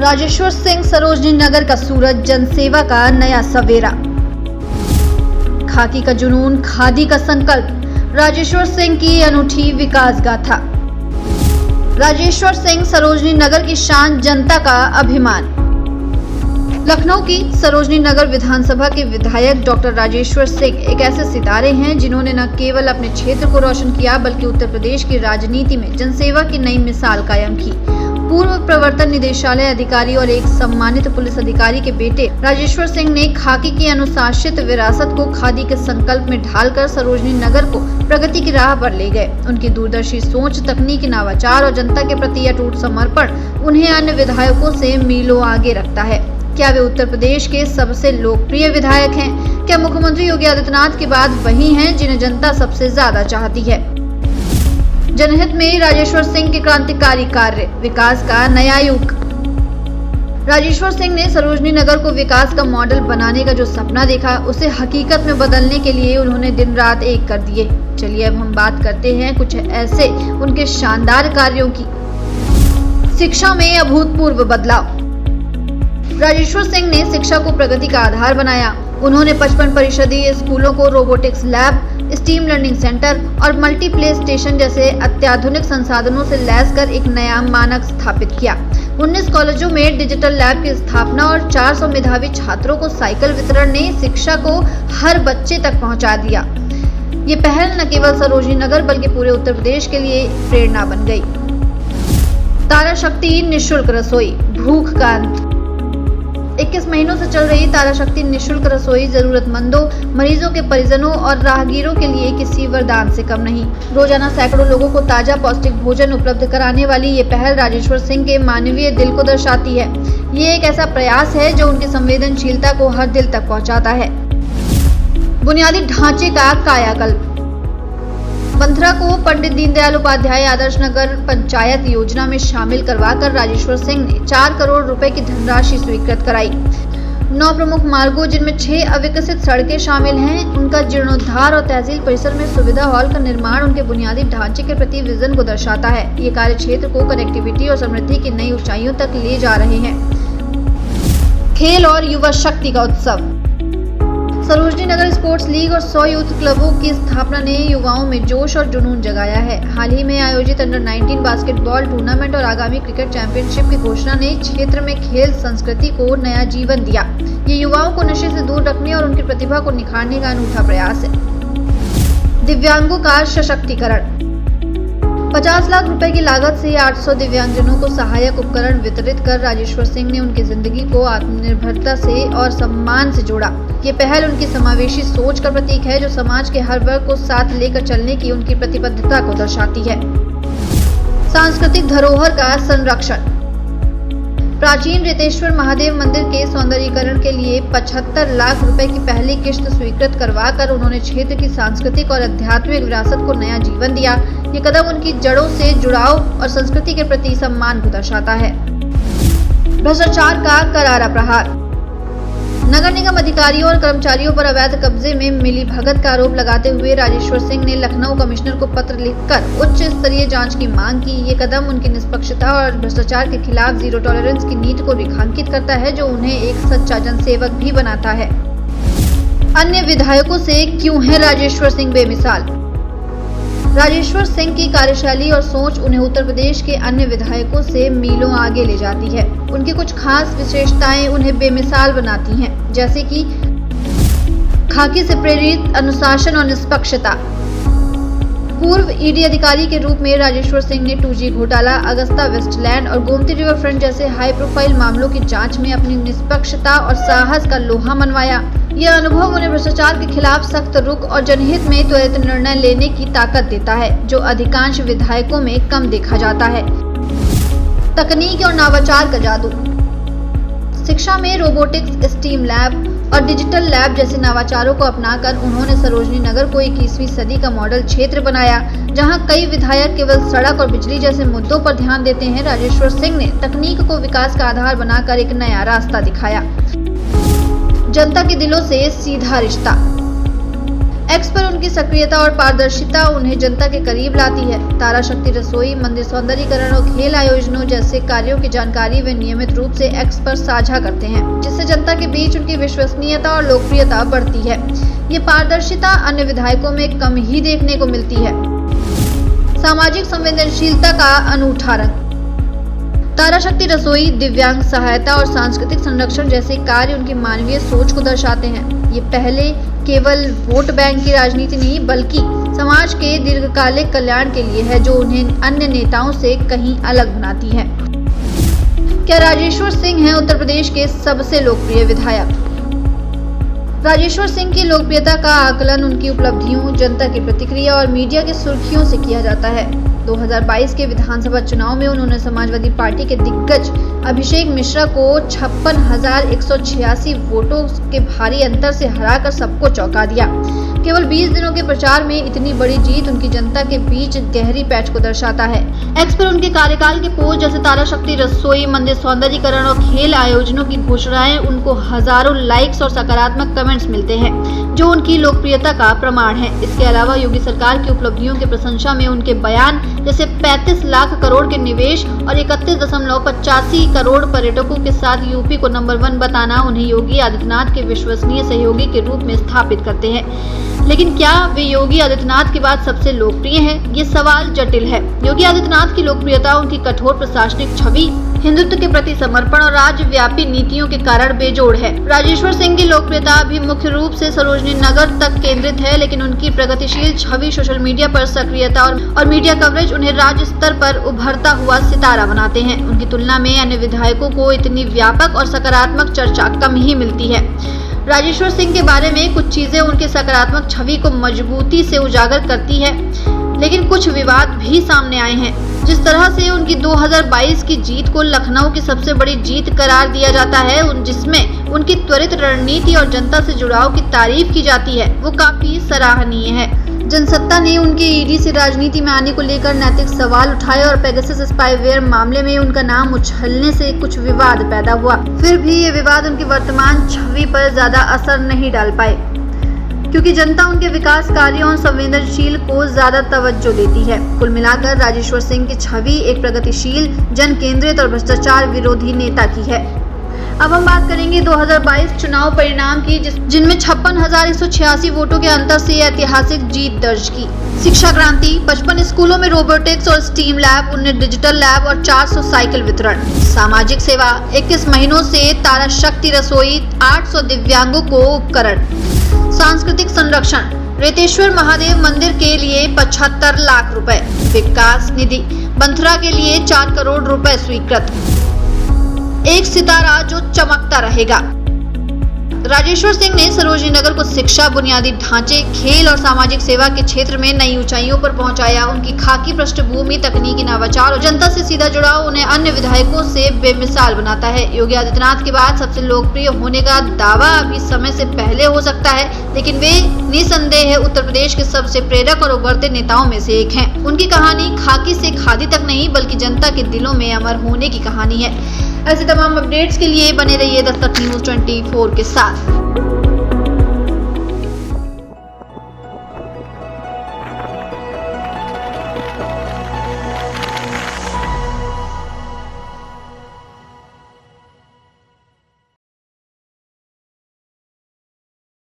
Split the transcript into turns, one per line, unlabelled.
राजेश्वर सिंह सरोजनी नगर का सूरज, जनसेवा का नया सवेरा। खाकी का जुनून, खादी का संकल्प, राजेश्वर सिंह की अनूठी विकास गाथा। राजेश्वर सिंह सरोजनी नगर की शान, जनता का अभिमान। लखनऊ की सरोजनी नगर विधानसभा के विधायक डॉक्टर राजेश्वर सिंह एक ऐसे सितारे हैं जिन्होंने न केवल अपने क्षेत्र को रोशन किया बल्कि उत्तर प्रदेश की राजनीति में जनसेवा की नई मिसाल कायम की। पूर्व प्रवर्तन निदेशालय अधिकारी और एक सम्मानित पुलिस अधिकारी के बेटे राजेश्वर सिंह ने खाकी की अनुशासित विरासत को खादी के संकल्प में ढालकर सरोजनी नगर को प्रगति की राह पर ले गए। उनकी दूरदर्शी सोच, तकनीकी नवाचार और जनता के प्रति अटूट समर्पण उन्हें अन्य विधायकों से मीलों आगे रखता है। क्या वे उत्तर प्रदेश के सबसे लोकप्रिय विधायक हैं? क्या मुख्यमंत्री योगी आदित्यनाथ के बाद वही हैं जिन्हें जनता सबसे ज्यादा चाहती है? जनहित में राजेश्वर सिंह के क्रांतिकारी कार्य, विकास का नया युग। राजेश्वर सिंह ने सरोजनी नगर को विकास का मॉडल बनाने का जो सपना देखा, उसे हकीकत में बदलने के लिए उन्होंने दिन रात एक कर दिए। चलिए अब हम बात करते हैं कुछ ऐसे उनके शानदार कार्यों की। शिक्षा में अभूतपूर्व बदलाव। राजेश्वर सिंह ने शिक्षा को प्रगति का आधार बनाया। उन्होंने 55 परिषदीय स्कूलों को robotics lab, steam learning centre और मल्टी प्ले स्टेशन जैसे अत्याधुनिक संसाधनों से लैस कर एक नया मानक स्थापित किया। 19 कॉलेजों में डिजिटल लैब की स्थापना और 400 मेधावी छात्रों को साइकिल वितरण ने शिक्षा को हर बच्चे तक पहुंचा दिया। ये पहल न केवल सरोजनी नगर बल्कि पूरे उत्तर प्रदेश के लिए प्रेरणा बन गई। तारा शक्ति निःशुल्क रसोई, भूख का अंत। 21 महीनों से चल रही तारा शक्ति निःशुल्क रसोई जरूरतमंदों, मरीजों के परिजनों और राहगीरों के लिए किसी वरदान से कम नहीं। रोजाना सैकड़ों लोगों को ताजा पौष्टिक भोजन उपलब्ध कराने वाली ये पहल राजेश्वर सिंह के मानवीय दिल को दर्शाती है। ये एक ऐसा प्रयास है जो उनकी संवेदनशीलता को हर दिल तक पहुंचाता है। बुनियादी ढांचे का कायाकल्प। मंथरा को पंडित दीनदयाल उपाध्याय आदर्श नगर पंचायत योजना में शामिल करवाकर राजेश्वर सिंह ने 4 करोड़ रुपए की धनराशि स्वीकृत कराई। 9 प्रमुख मार्गों जिनमें 6 अविकसित सड़कें शामिल हैं, उनका जीर्णोद्धार और तहसील परिसर में सुविधा हॉल का निर्माण उनके बुनियादी ढांचे के प्रति विजन को दर्शाता है। ये कार्य क्षेत्र को कनेक्टिविटी और समृद्धि की नई ऊंचाइयों तक ले जा रहे हैं। खेल और युवा शक्ति का उत्सव। सरोजनी नगर स्पोर्ट्स लीग और 100 यूथ क्लबों की स्थापना ने युवाओं में जोश और जुनून जगाया है। हाल ही में आयोजित अंडर 19 बास्केटबॉल टूर्नामेंट और आगामी क्रिकेट चैंपियनशिप की घोषणा ने क्षेत्र में खेल संस्कृति को नया जीवन दिया। ये युवाओं को नशे से दूर रखने और उनकी प्रतिभा को निखारने का अनूठा प्रयास है। दिव्यांगों का सशक्तिकरण। 50 लाख रुपए की लागत से 800 दिव्यांगजनों को सहायक उपकरण वितरित कर राजेश्वर सिंह ने उनकी जिंदगी को आत्मनिर्भरता से और सम्मान से जोड़ा। ये पहल उनकी समावेशी सोच का प्रतीक है जो समाज के हर वर्ग को साथ लेकर चलने की उनकी प्रतिबद्धता को दर्शाती है। सांस्कृतिक धरोहर का संरक्षण। प्राचीन रेतेश्वर महादेव मंदिर के सौंदर्यीकरण के लिए 75 लाख रुपए की पहली किश्त स्वीकृत करवाकर उन्होंने क्षेत्र की सांस्कृतिक और आध्यात्मिक विरासत को नया जीवन दिया। ये कदम उनकी जड़ों से जुड़ाव और संस्कृति के प्रति सम्मान को दर्शाता है। भ्रष्टाचार का करारा प्रहार। नगर निगम अधिकारियों और कर्मचारियों पर अवैध कब्जे में मिली भगत का आरोप लगाते हुए राजेश्वर सिंह ने लखनऊ कमिश्नर को पत्र लिखकर उच्च स्तरीय जांच की मांग की। ये कदम उनकी निष्पक्षता और भ्रष्टाचार के खिलाफ जीरो टॉलरेंस की नीति को रेखांकित करता है जो उन्हें एक सच्चा जनसेवक भी बनाता है। अन्य विधायकों से क्यों है राजेश्वर सिंह बेमिसाल? राजेश्वर सिंह की कार्यशैली और सोच उन्हें उत्तर प्रदेश के अन्य विधायकों से मीलों आगे ले जाती है। उनकी कुछ खास विशेषताएं उन्हें बेमिसाल बनाती हैं, जैसे कि खाकी से प्रेरित अनुशासन और निष्पक्षता। पूर्व ईडी अधिकारी के रूप में राजेश्वर सिंह ने 2G घोटाला, अगस्ता वेस्टलैंड और गोमती रिवर फ्रंट जैसे हाई प्रोफाइल मामलों की जांच में अपनी निष्पक्षता और साहस का लोहा मनवाया। यह अनुभव उन्हें भ्रष्टाचार के खिलाफ सख्त रुख और जनहित में त्वरित निर्णय लेने की ताकत देता है, जो अधिकांश विधायकों में कम देखा जाता है। तकनीक और नवाचार का जादू। शिक्षा में रोबोटिक्स, स्टीम लैब और डिजिटल लैब जैसे नवाचारों को अपनाकर उन्होंने सरोजनी नगर को 21वीं सदी का मॉडल क्षेत्र बनाया। जहां कई विधायक केवल सड़क और बिजली जैसे मुद्दों पर ध्यान देते हैं, राजेश्वर सिंह ने तकनीक को विकास का आधार बनाकर एक नया रास्ता दिखाया। जनता के दिलों से सीधा रिश्ता। एक्स पर उनकी सक्रियता और पारदर्शिता उन्हें जनता के करीब लाती है। तारा शक्ति रसोई, मंदिर सौंदर्यीकरण और खेल आयोजनों जैसे कार्यों की जानकारी वे नियमित रूप से एक्स पर साझा करते हैं, जिससे जनता के बीच उनकी विश्वसनीयता और लोकप्रियता बढ़ती है। ये पारदर्शिता अन्य विधायकों में कम ही देखने को मिलती है। सामाजिक संवेदनशीलता का अनूठा रंग। तारा शक्ति रसोई, दिव्यांग सहायता और सांस्कृतिक संरक्षण जैसे कार्य उनकी मानवीय सोच को दर्शाते हैं। ये पहले केवल वोट बैंक की राजनीति नहीं बल्कि समाज के दीर्घकालिक कल्याण के लिए है, जो उन्हें अन्य नेताओं से कहीं अलग बनाती है। क्या राजेश्वर सिंह हैं उत्तर प्रदेश के सबसे लोकप्रिय विधायक? राजेश्वर सिंह की लोकप्रियता का आकलन उनकी उपलब्धियों, जनता की प्रतिक्रिया और मीडिया की सुर्खियों से किया जाता है। 2022 के विधानसभा चुनाव में उन्होंने समाजवादी पार्टी के दिग्गज अभिषेक मिश्रा को 56,186 वोटों के भारी अंतर से हराकर सबको चौंका दिया। केवल 20 दिनों के प्रचार में इतनी बड़ी जीत उनकी जनता के बीच गहरी पैठ को दर्शाता है। एक्स पर उनके कार्यकाल के पोस्ट जैसे तारा शक्ति रसोई, मंदिर सौंदर्यीकरण और खेल आयोजनों की घोषणाएं उनको हजारों लाइक्स और सकारात्मक कमेंट्स मिलते हैं, जो उनकी लोकप्रियता का प्रमाण है। इसके अलावा योगी सरकार की उपलब्धियों के प्रशंसा में उनके बयान जैसे 35 लाख करोड़ के निवेश और 31.85 करोड़ पर्यटकों के साथ यूपी को नंबर 1 बताना उन्हें योगी आदित्यनाथ के विश्वसनीय सहयोगी के रूप में स्थापित करते हैं। लेकिन क्या वे योगी आदित्यनाथ के बाद सबसे लोकप्रिय हैं? ये सवाल जटिल है। योगी आदित्यनाथ की लोकप्रियता उनकी कठोर प्रशासनिक छवि, हिंदुत्व के प्रति समर्पण और राज्यव्यापी नीतियों के कारण बेजोड़ है। राजेश्वर सिंह की लोकप्रियता भी मुख्य रूप से सरोजनी नगर तक केंद्रित है, लेकिन उनकी प्रगतिशील छवि, सोशल मीडिया पर सक्रियता और मीडिया कवरेज उन्हें राज्य स्तर पर उभरता हुआ सितारा बनाते हैं। उनकी तुलना में अन्य विधायकों को इतनी व्यापक और सकारात्मक चर्चा कम ही मिलती है। राजेश्वर सिंह के बारे में कुछ चीजें उनके सकारात्मक छवि को मजबूती से उजागर करती है, लेकिन कुछ विवाद भी सामने आए हैं। जिस तरह से उनकी 2022 की जीत को लखनऊ की सबसे बड़ी जीत करार दिया जाता है, जिसमें उनकी त्वरित रणनीति और जनता से जुड़ाव की तारीफ की जाती है, वो काफी सराहनीय है। जनसत्ता ने उनके ईडी से राजनीति में आने को लेकर नैतिक सवाल उठाए और पेगासस स्पाईवेयर मामले में उनका नाम उछलने से कुछ विवाद पैदा हुआ। फिर भी ये विवाद उनकी वर्तमान छवि पर ज्यादा असर नहीं डाल पाए, क्योंकि जनता उनके विकास कार्यों और संवेदनशील को ज्यादा तवज्जो देती है। कुल मिलाकर राजेश्वर सिंह की छवि एक प्रगतिशील, जन केंद्रित और भ्रष्टाचार विरोधी नेता की है। अब हम बात करेंगे 2022 चुनाव परिणाम की, जिनमें 56,186 वोटों के अंतर से ऐतिहासिक जीत दर्ज की। शिक्षा क्रांति, 55 स्कूलों में रोबोटिक्स और स्टीम लैब, 19 डिजिटल लैब और 400 साइकिल वितरण। सामाजिक सेवा, 21 महीनों से तारा शक्ति रसोई, 800 दिव्यांगों को उपकरण। सांस्कृतिक संरक्षण, रेतेश्वर महादेव मंदिर के लिए 75 लाख रुपए। विकास निधि, बंथरा के लिए 4 करोड़ रुपए स्वीकृत। एक सितारा जो चमकता रहेगा। राजेश्वर सिंह ने सरोजनी नगर को शिक्षा, बुनियादी ढांचे, खेल और सामाजिक सेवा के क्षेत्र में नई ऊंचाइयों पर पहुंचाया। उनकी खाकी पृष्ठभूमि, तकनीकी नवाचार और जनता से सीधा जुड़ाव उन्हें अन्य विधायकों से बेमिसाल बनाता है। योगी आदित्यनाथ के बाद सबसे लोकप्रिय होने का दावा अभी समय से पहले हो सकता है, लेकिन वे निसंदेह उत्तर प्रदेश के सबसे प्रेरक और उभरते नेताओं में से एक हैं। उनकी कहानी खाकी से खादी तक नहीं, बल्कि जनता के दिलों में अमर होने की कहानी है। ऐसे तमाम अपडेट्स के लिए बने रहिए दस्तक न्यूज़ 24 के साथ।